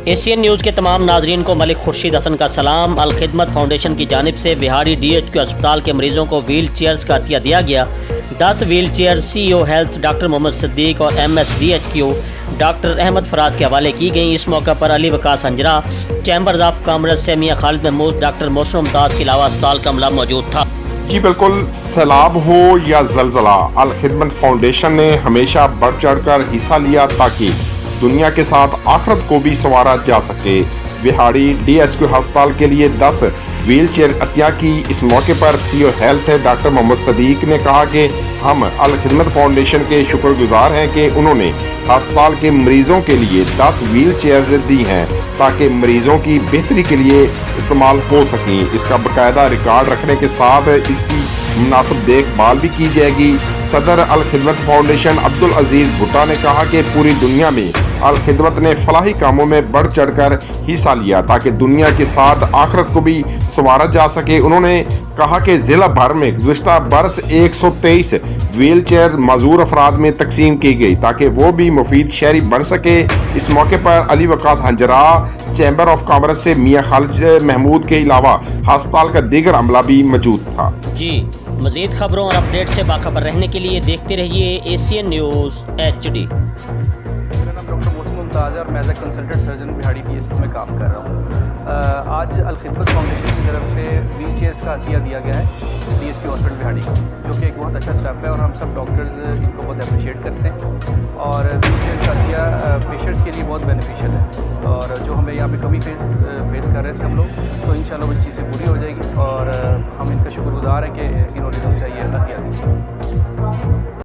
Asian news के तमाम नाजरीन को मलिक खुर्शीद हसन का सलाम। अलखिदमत फाउंडेशन की जानिब से बिहारी DHQ अस्पताल के मरीजों को व्हील चेयर्स का अतिया दिया गया। 10 wheel chair CEO health doctor Mohammad Siddique और MS DHQ doctor Ahmad Faraz के हवाले की गई। इस मौके पर Ali Waqas Hanjra, chambers of commerce से मियां खालिद महमूद, डॉक्टर मोहसिन मुमताज़ के अलावा अस्पताल का अमला मौजूद था। जी बिल्कुल, सैलाब हो या जलजला, अल खिदमत फाउंडेशन ने हमेशा बढ़ चढ़कर हिस्सा लिया ताकि दुनिया के साथ आखिरत को भी संवारा जा सके। बिहारी DHQ अस्पताल के लिए 10 व्हील चेयर अतिया की। इस मौके पर CEO health doctor Mohammad Siddique ने कहा कि हम अल खिदमत फाउंडेशन के शुक्रगुजार हैं कि उन्होंने अस्पताल के मरीजों के लिए 10 व्हील चेयर्स दी हैं ताकि मरीजों की बेहतरी के लिए इस्तेमाल हो सकें। इसका बाकायदा रिकॉर्ड रखने के साथ इसकी मुनासिब देखभाल भी की जाएगी। सदर अल खिदमत फाउंडेशन अब्दुल अजीज भुट्टा ने कहा कि पूरी दुनिया में अल खिदमत ने फलाही कामों में बढ़ चढ़कर हिस्सा लिया ताकि दुनिया के साथ आखिरत को भी संवारा जा सके। उन्होंने कहा कि जिला भर में गुज़िश्ता बरस 123 व्हील चेयर माजूर अफराद में तकसीम की गई ताकि वो भी मुफीद शहरी बन सके। इस मौके पर Ali Waqas Hanjra, chamber of commerce से मियां खालिद महमूद के अलावा अस्पताल का दीगर अमला भी मौजूद था। जी, मज़ीद खबरों और अपडेट से बाखबर रहने के लिए देखते रहिए एशियन न्यूज़ HD। मेरा नाम डॉक्टर मोहसिन मुमताज़ है और मैं as a consultant surgeon Vehari DHQ में काम कर रहा हूँ। आज अल खिदमत फाउंडेशन की तरफ से व्हील चेयर्स का अतिया दिया गया है DHQ हॉस्पिटल बिहारी को, जो कि एक बहुत अच्छा स्टेप है और हम सब डॉक्टर्स इनको बहुत अप्रिशिएट करते हैं। और व्हील चेयर का अतिया पेशेंट्स के लिए बहुत बेनिफिशियल है और जो हमें यहाँ पे कमी फेस कर रहे थे हम लोग, तो इंशाल्लाह वो इस चीज़ से पूरी हो जाएगी और हम इनका शुक्रगुजार हैं कि इन्होंने जो चाहिए अतिया दी।